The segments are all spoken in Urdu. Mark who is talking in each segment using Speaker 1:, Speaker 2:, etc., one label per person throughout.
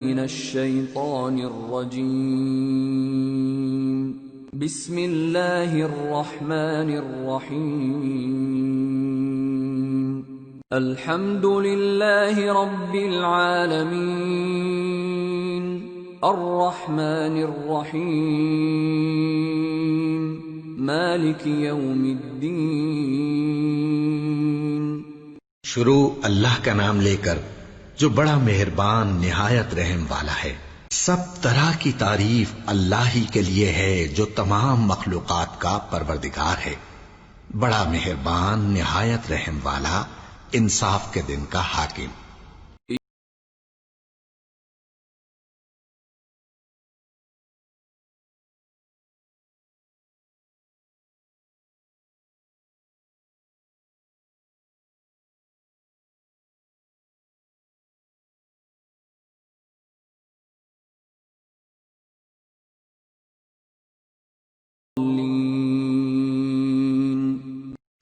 Speaker 1: من الشیطان الرجیم بسم اللہ الرحمن الرحیم الحمد للہ رب العالمین الرحمن الرحیم مالک یوم الدین۔
Speaker 2: شروع اللہ کا نام لے کر جو بڑا مہربان نہایت رحم والا ہے۔ سب طرح کی تعریف اللہ ہی کے لیے ہے جو تمام مخلوقات کا پروردگار ہے، بڑا مہربان نہایت رحم والا، انصاف کے دن کا حاکم۔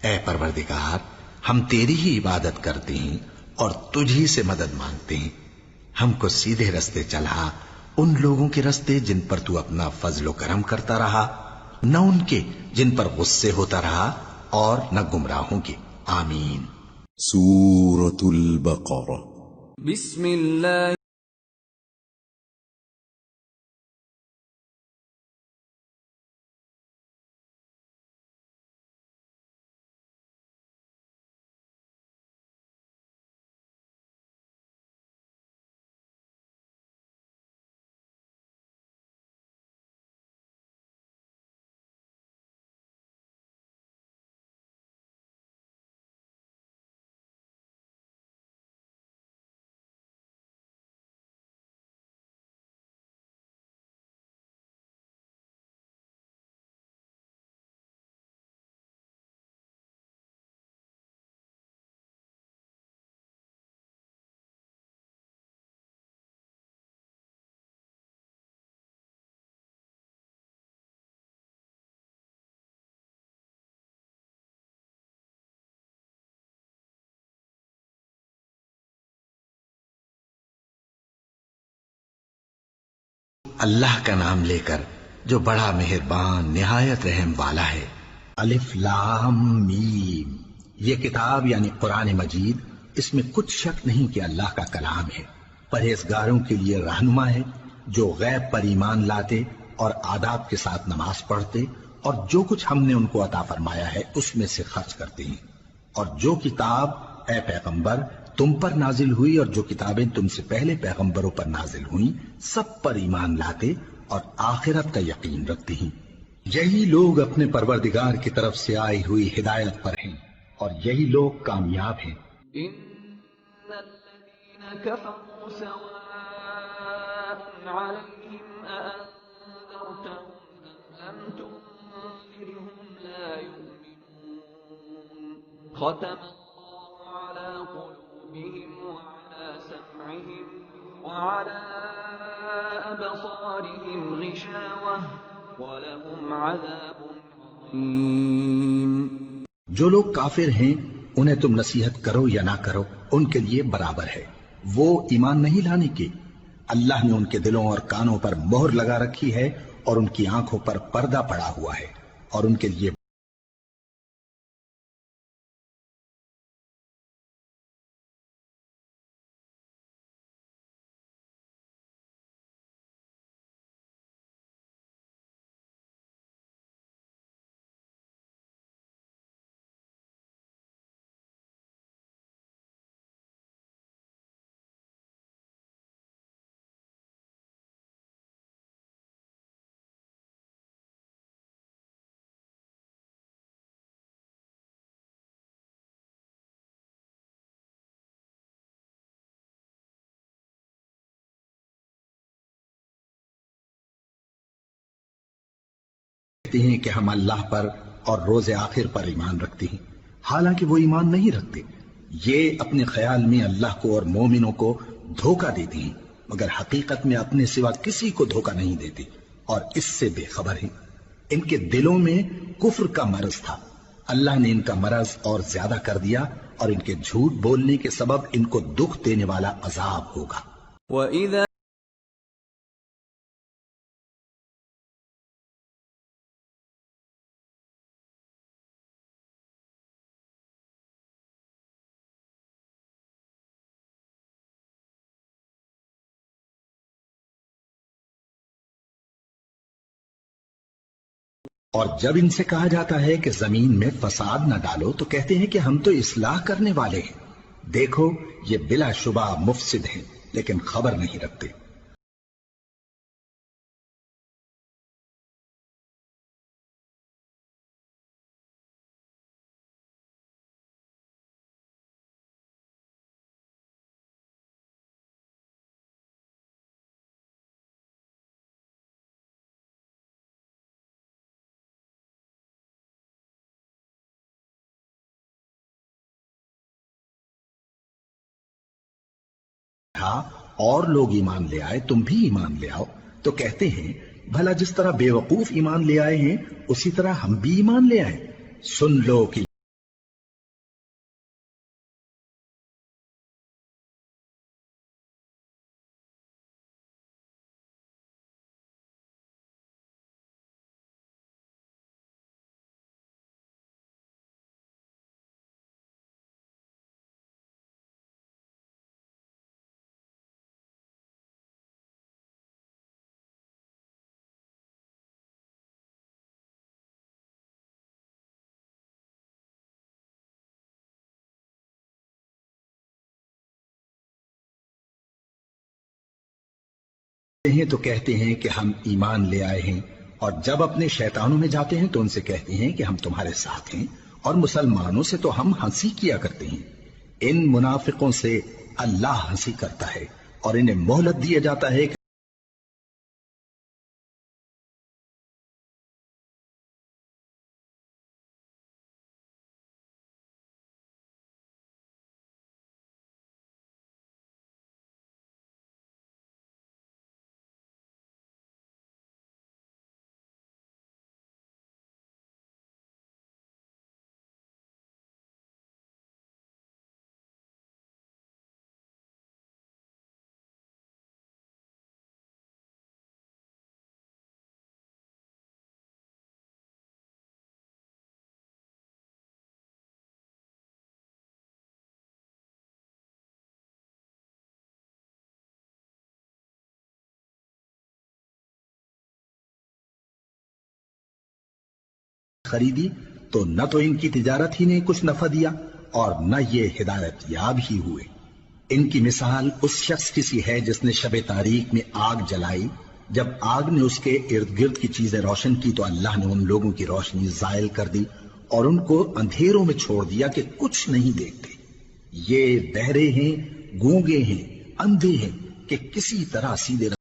Speaker 2: اے پروردگار، ہم تیری ہی عبادت کرتے ہیں اور تجھی سے مدد مانگتے ہیں۔ ہم کو سیدھے رستے چلا، ان لوگوں کے رستے جن پر تو اپنا فضل و کرم کرتا رہا، نہ ان کے جن پر غصے ہوتا رہا، اور نہ گمراہوں کے۔ آمین۔
Speaker 3: سورة البقرہ۔
Speaker 1: بسم اللہ
Speaker 2: اللہ کا نام لے کر جو بڑا مہربان نہایت رحم والا ہے۔ الف لام میم۔ یہ کتاب یعنی قرآن مجید، اس میں کچھ شک نہیں کہ اللہ کا کلام ہے، پرہیزگاروں کے لیے رہنما ہے، جو غیب پر ایمان لاتے اور آداب کے ساتھ نماز پڑھتے اور جو کچھ ہم نے ان کو عطا فرمایا ہے اس میں سے خرچ کرتے ہیں۔ اور جو کتاب اے پیغمبر تم پر نازل ہوئی اور جو کتابیں تم سے پہلے پیغمبروں پر نازل ہوئیں، سب پر ایمان لاتے اور آخرت کا یقین رکھتے ہیں۔ یہی لوگ اپنے پروردگار کی طرف سے آئی ہوئی ہدایت پر ہیں اور یہی لوگ کامیاب ہیں۔
Speaker 1: ان الذين كفروا سواء عليهم أأنذرتهم أم لم تنذرهم لا يؤمنون ختم الله على قلوبهم وعلى سمعهم وعلى أبصارهم غشاوة ولهم عذاب عظيم۔
Speaker 2: جو لوگ کافر ہیں انہیں تم نصیحت کرو یا نہ کرو، ان کے لیے برابر ہے، وہ ایمان نہیں لانے کے۔ اللہ نے ان کے دلوں اور کانوں پر مہر لگا رکھی ہے اور ان کی آنکھوں پر پردہ پڑا ہوا ہے، اور ان کے لیے کہتے ہیں کہ ہم اللہ پر اور روز آخر پر ایمان رکھتے ہیں، حالانکہ وہ ایمان نہیں رکھتے۔ یہ اپنے خیال میں اللہ کو اور مومنوں کو دھوکہ دیتے ہیں، مگر حقیقت میں اپنے سوا کسی کو دھوکہ نہیں دیتے اور اس سے بے خبر ہیں۔ ان کے دلوں میں کفر کا مرض تھا، اللہ نے ان کا مرض اور زیادہ کر دیا اور ان کے جھوٹ بولنے کے سبب ان کو دکھ دینے والا عذاب ہوگا۔
Speaker 1: وَإِذَا
Speaker 2: اور جب ان سے کہا جاتا ہے کہ زمین میں فساد نہ ڈالو تو کہتے ہیں کہ ہم تو اصلاح کرنے والے ہیں. دیکھو یہ بلا شبہ مفسد ہیں لیکن خبر نہیں رکھتے. اور لوگ ایمان لے آئے تم بھی ایمان لے آؤ. تو کہتے ہیں بھلا جس طرح بے وقوف ایمان لے آئے ہیں اسی طرح ہم بھی ایمان لے آئے. سن لو کہ ہیں تو کہتے ہیں کہ ہم ایمان لے آئے ہیں، اور جب اپنے شیطانوں میں جاتے ہیں تو ان سے کہتے ہیں کہ ہم تمہارے ساتھ ہیں، اور مسلمانوں سے تو ہم ہنسی کیا کرتے ہیں. ان منافقوں سے اللہ ہنسی کرتا ہے اور انہیں مہلت دیا جاتا ہے کہ خریدی تو نہ تو ان کی تجارت ہی نے کچھ نفع دیا اور نہ یہ ہدایت یاب ہی ہوئے. ان کی مثال اس شخص کی سی ہے جس نے شب تاریک میں آگ جلائی. جب آگ نے اس کے ارد گرد کی چیزیں روشن کی تو اللہ نے ان لوگوں کی روشنی زائل کر دی اور ان کو اندھیروں میں چھوڑ دیا کہ کچھ نہیں دیکھتے. یہ بہرے ہیں، گونگے ہیں، اندھے ہیں کہ کسی طرح سیدھے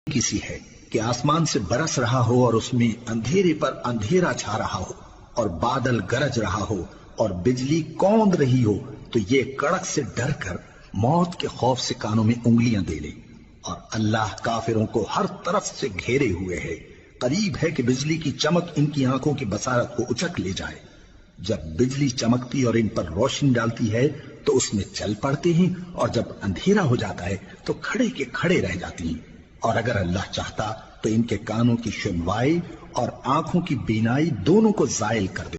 Speaker 2: کسی ہے کہ آسمان سے برس رہا ہو اور اس میں اندھیرے پر اندھیرا چھا رہا ہو اور بادل گرج رہا ہو اور بجلی کوند رہی ہو تو یہ کڑک سے ڈر کر موت کے خوف سے کانوں میں انگلیاں دے لے. اور اللہ کافروں کو ہر طرف سے گھیرے ہوئے ہے. قریب ہے کہ بجلی کی چمک ان کی آنکھوں کی بصارت کو اچک لے جائے. جب بجلی چمکتی اور ان پر روشنی ڈالتی ہے تو اس میں چل پڑتے ہیں اور جب اندھیرا ہو جاتا ہے تو کھڑے کے کھڑے رہ جاتی ہیں. اور اگر اللہ چاہتا تو ان کے کانوں کی سنوائی اور آنکھوں کی بینائی دونوں کو زائل کر دے.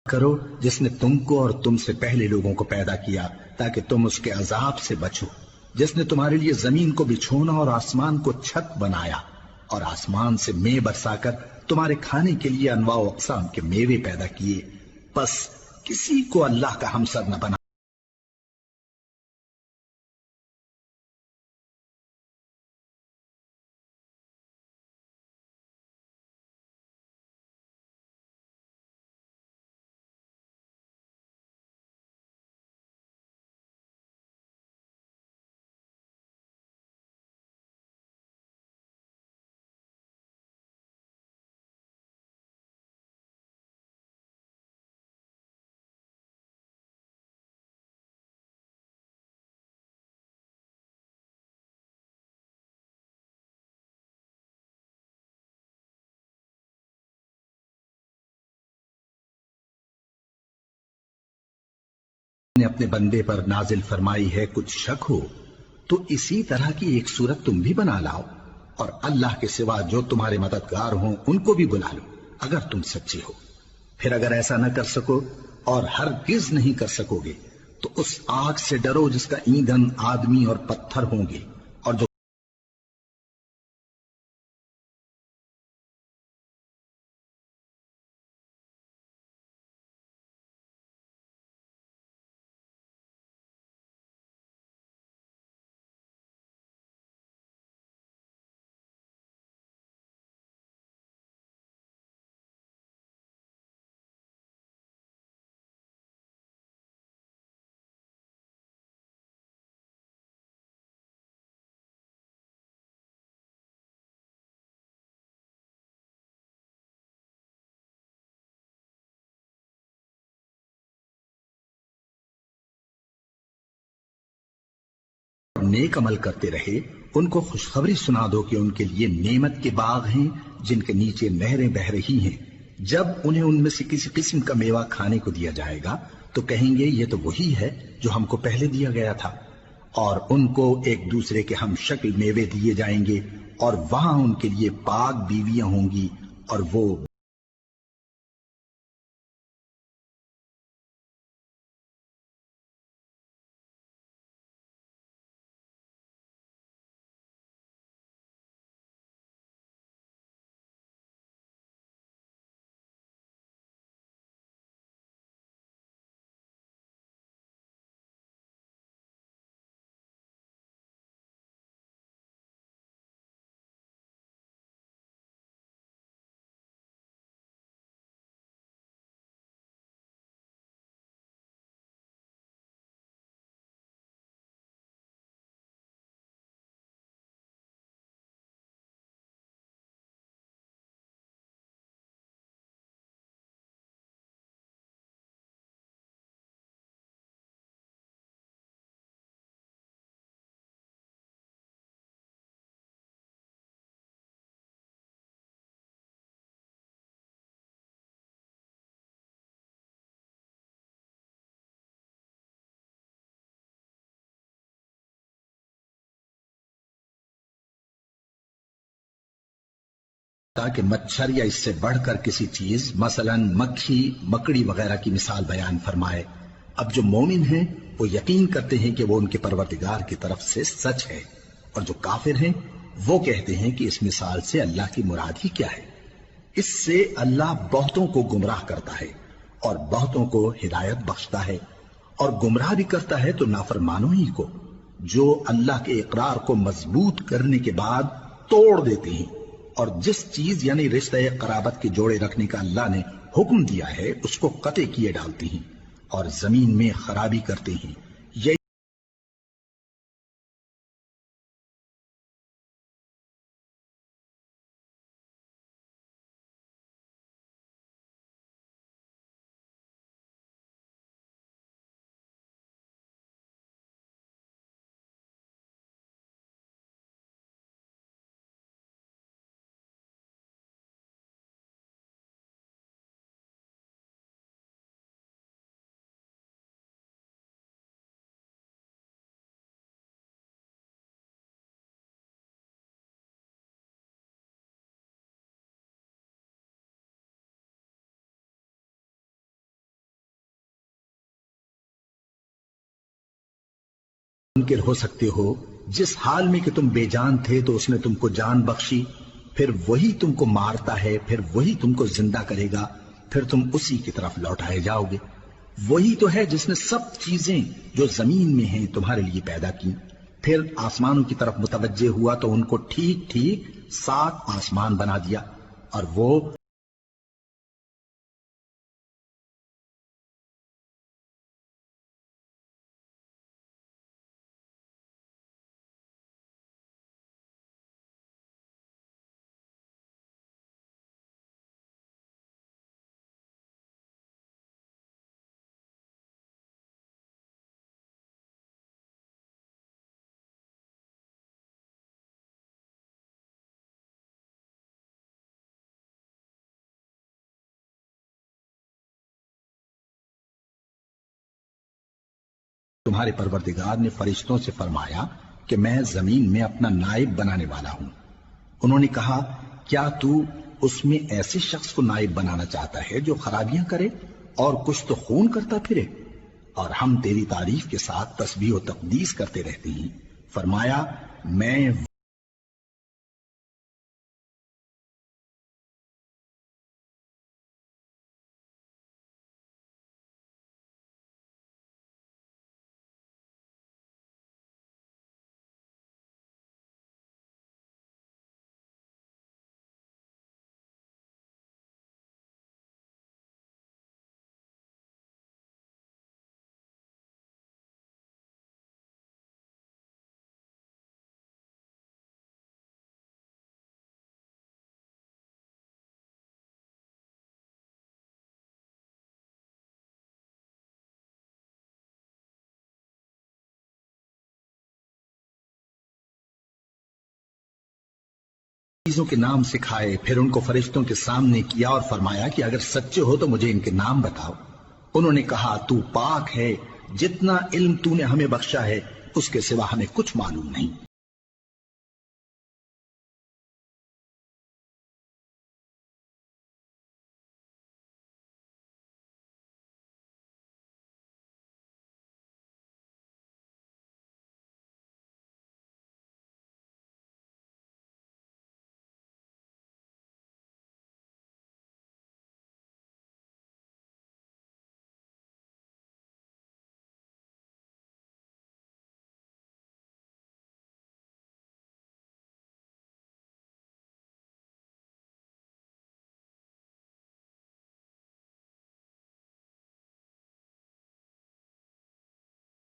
Speaker 2: کرو جس نے تم کو اور تم سے پہلے لوگوں کو پیدا کیا تاکہ تم اس کے عذاب سے بچو، جس نے تمہارے لیے زمین کو بچھونا اور آسمان کو چھت بنایا اور آسمان سے مے برسا کر تمہارے کھانے کے لیے انواع و اقسام کے میوے پیدا کیے، بس کسی کو اللہ کا ہمسر نہ بنا۔ نے اپنے بندے پر نازل فرمائی ہے، کچھ شک ہو تو اسی طرح کی ایک صورت تم بھی بنا لاؤ، اور اللہ کے سوا جو تمہارے مددگار ہوں ان کو بھی بلا لو اگر تم سچے ہو۔ پھر اگر ایسا نہ کر سکو اور ہرگز نہیں کر سکو گے تو اس آگ سے ڈرو جس کا ایندھن آدمی اور پتھر ہوں گے، اور جو نیک عمل کرتے رہے ان کو خوشخبری سنا دو کہ ان کے لیے نعمت کے باغ ہیں جن کے نیچے نہریں بہہ رہی ہیں، جب انہیں ان میں سے کسی قسم کا میوہ کھانے کو دیا جائے گا تو کہیں گے یہ تو وہی ہے جو ہم کو پہلے دیا گیا تھا، اور ان کو ایک دوسرے کے ہم شکل میوے دیے جائیں گے اور وہاں ان کے لیے پاک بیویاں ہوں گی اور وہ تاکہ مچھر یا اس سے بڑھ کر کسی چیز مثلا مکھی مکڑی وغیرہ کی مثال بیان فرمائے۔ اب جو مومن ہیں وہ یقین کرتے ہیں کہ وہ ان کے پروردگار کی طرف سے سچ ہے، اور جو کافر ہیں وہ کہتے ہیں کہ اس مثال سے اللہ کی مراد ہی کیا ہے۔ اس سے اللہ بہتوں کو گمراہ کرتا ہے اور بہتوں کو ہدایت بخشتا ہے، اور گمراہ بھی کرتا ہے تو نافرمانوں ہی کو، جو اللہ کے اقرار کو مضبوط کرنے کے بعد توڑ دیتے ہیں، اور جس چیز یعنی رشتہ قرابت کے جوڑے رکھنے کا اللہ نے حکم دیا ہے اس کو قطع کیے ڈالتے ہیں اور زمین میں خرابی کرتے ہیں۔ یہ منکر ہو سکتے ہو؟ جس حال میں کہ تم بے جان تھے تو اس نے تم کو جان بخشی، پھر وہی تم کو مارتا ہے، پھر وہی تم کو زندہ کرے گا، پھر تم اسی کی طرف لوٹائے جاؤ گے۔ وہی تو ہے جس نے سب چیزیں جو زمین میں ہیں تمہارے لیے پیدا کی، پھر آسمانوں کی طرف متوجہ ہوا تو ان کو ٹھیک ٹھیک 7 آسمان بنا دیا، اور وہ تمہارے پروردگار نے فرشتوں سے فرمایا کہ میں زمین میں اپنا نائب بنانے والا ہوں۔ انہوں نے کہا کیا تو اس میں ایسے شخص کو نائب بنانا چاہتا ہے جو خرابیاں کرے اور کچھ تو خون کرتا پھرے؟ اور ہم تیری تعریف کے ساتھ تسبیح و تقدیس کرتے رہتے ہیں۔ فرمایا میں چیزوں کے نام سکھائے، پھر ان کو فرشتوں کے سامنے کیا اور فرمایا کہ اگر سچے ہو تو مجھے ان کے نام بتاؤ۔ انہوں نے کہا تو پاک ہے، جتنا علم تو نے ہمیں بخشا ہے اس کے سوا ہمیں کچھ معلوم نہیں۔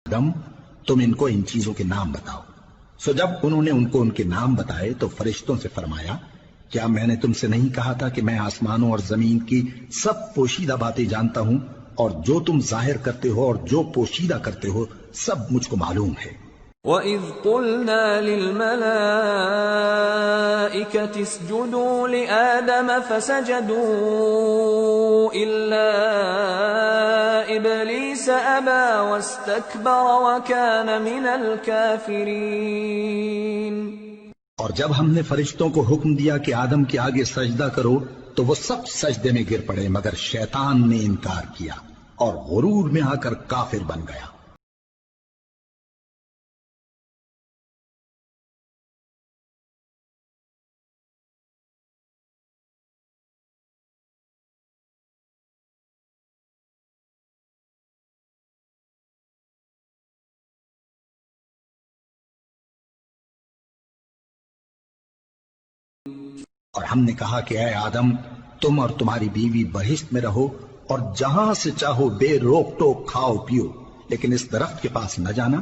Speaker 2: آدم تم ان کو ان چیزوں کے نام بتاؤ۔ سو جب انہوں نے ان کو ان کے نام بتائے تو فرشتوں سے فرمایا کیا میں نے تم سے نہیں کہا تھا کہ میں آسمانوں اور زمین کی سب پوشیدہ باتیں جانتا ہوں، اور جو تم ظاہر کرتے ہو اور جو پوشیدہ کرتے ہو سب مجھ کو معلوم ہے۔
Speaker 1: وَإِذْ قُلْنَا لِلْمَلَائِكَةِ اسْجُدُوا لِآدَمَ فَسَجَدُوا إِلَّا إِبْلِيسَ أَبَى وَاسْتَكْبَرَ وَكَانَ مِنَ الْكَافِرِينَ۔
Speaker 2: اور جب ہم نے فرشتوں کو حکم دیا کہ آدم کے آگے سجدہ کرو تو وہ سب سجدے میں گر پڑے مگر شیطان نے انکار کیا اور غرور میں آ کر کافر بن گیا۔ اور ہم نے کہا کہ اے آدم تم اور تمہاری بیوی بہشت میں رہو اور جہاں سے چاہو بے روک ٹوک کھاؤ پیو، لیکن اس درخت کے پاس نہ جانا۔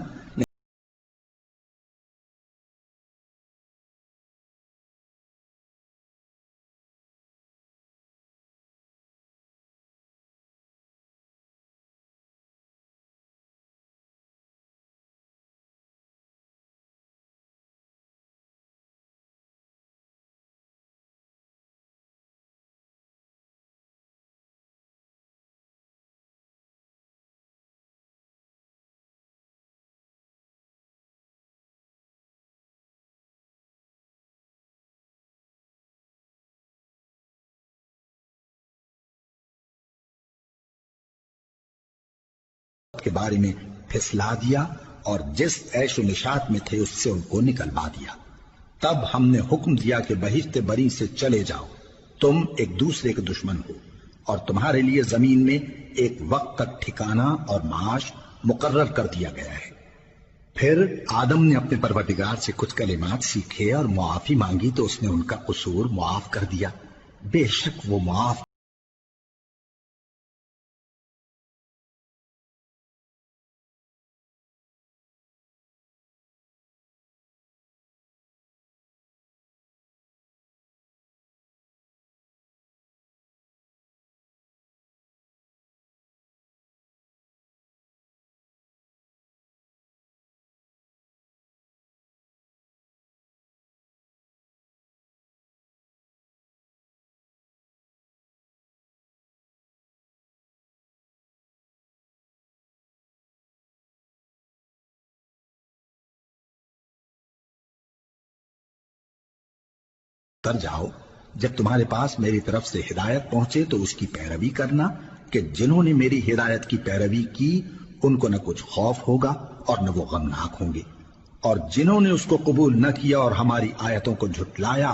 Speaker 2: کے بارے میں پھسلا دیا اور جس عیش و نشاط میں تھے اس سے ان کو نکلوا دیا۔ تب ہم نے حکم دیا کہ بہشت بری سے چلے جاؤ، تم ایک دوسرے کے دشمن ہو، اور تمہارے لیے زمین میں ایک وقت تک ٹھکانہ اور معاش مقرر کر دیا گیا ہے۔ پھر آدم نے اپنے پروردگار سے کچھ کلمات سیکھے اور معافی مانگی تو اس نے ان کا قصور معاف کر دیا، بے شک وہ معاف کر جاؤ۔ جب تمہارے پاس میری طرف سے ہدایت پہنچے تو اس کی پیروی کرنا کہ جنہوں نے میری ہدایت کی پیروی کی ان کو نہ کچھ خوف ہوگا اور نہ وہ غمناک ہوں گے، اور جنہوں نے اس کو قبول نہ کیا اور ہماری آیتوں کو جھٹلایا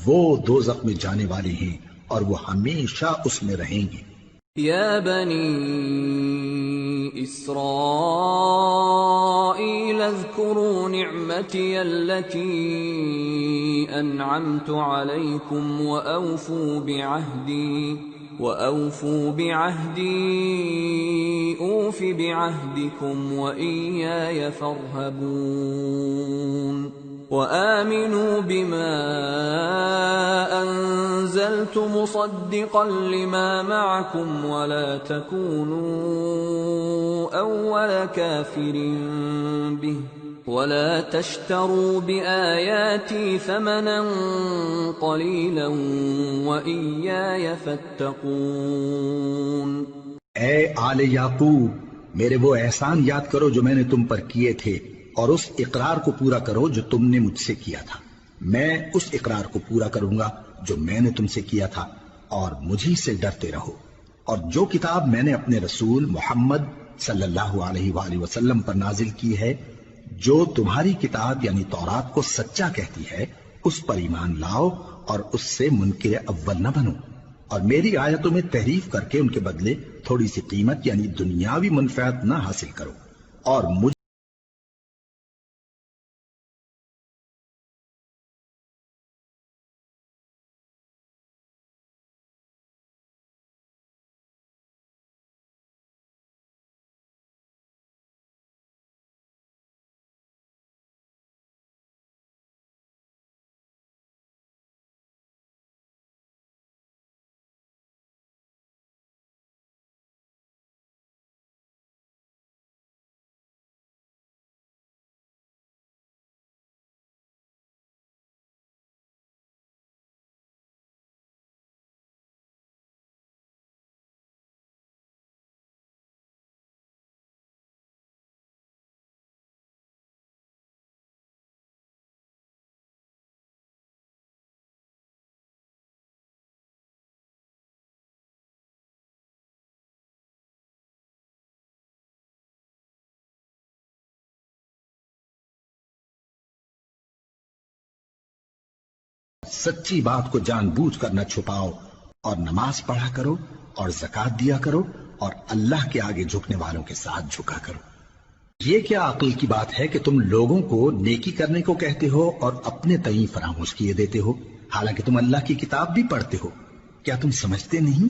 Speaker 2: وہ دوزخ میں جانے والے ہیں اور وہ ہمیشہ اس میں رہیں گے۔
Speaker 1: یا بنی اسرائیل اذکروا نعمتی التي انعمت علیکم وأوفوا بعهدي أوف بعهدكم وإياي فارهبون وآمنوا بما أنزلت مصدقا لما معكم ولا تكونوا أول كافر به ولا تشتروا بآياتي ثمنا قليلا وإياي فاتقون۔
Speaker 2: اے آل یعقوب، میرے وہ احسان یاد کرو جو میں نے تم پر کیے تھے، اور اس اقرار کو پورا کرو جو تم نے مجھ سے کیا تھا۔ میں اس اقرار کو پورا کروں گا جو میں نے تم سے کیا تھا، اور مجھی سے ڈرتے رہو۔ اور جو کتاب میں نے اپنے رسول محمد صلی اللہ علیہ وآلہ وسلم پر نازل کی ہے، جو تمہاری کتاب یعنی تورات کو سچا کہتی ہے، اس پر ایمان لاؤ اور اس سے منکر اول نہ بنو، اور میری آیتوں میں تحریف کر کے ان کے بدلے تھوڑی سی قیمت یعنی دنیاوی منفعت نہ حاصل کرو، اور مجھ سچی بات کو جان بوجھ کر نہ چھپاؤ، اور نماز پڑھا کرو اور زکوٰۃ دیا کرو اور اللہ کے آگے جھکنے والوں کے ساتھ جھکا کرو۔ یہ کیا عقل کی بات ہے کہ تم لوگوں کو نیکی کرنے کو کہتے ہو اور اپنے تئیں فراموش کیے دیتے ہو، حالانکہ تم اللہ کی کتاب بھی پڑھتے ہو؟ کیا تم سمجھتے نہیں؟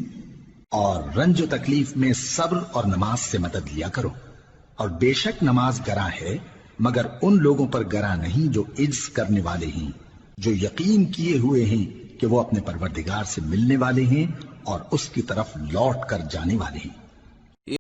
Speaker 2: اور رنج و تکلیف میں صبر اور نماز سے مدد لیا کرو، اور بے شک نماز گراں ہے مگر ان لوگوں پر گراں نہیں جو عجز کرنے والے ہیں، جو یقین کیے ہوئے ہیں کہ وہ اپنے پروردگار سے ملنے والے ہیں اور اس کی طرف لوٹ کر جانے والے ہیں۔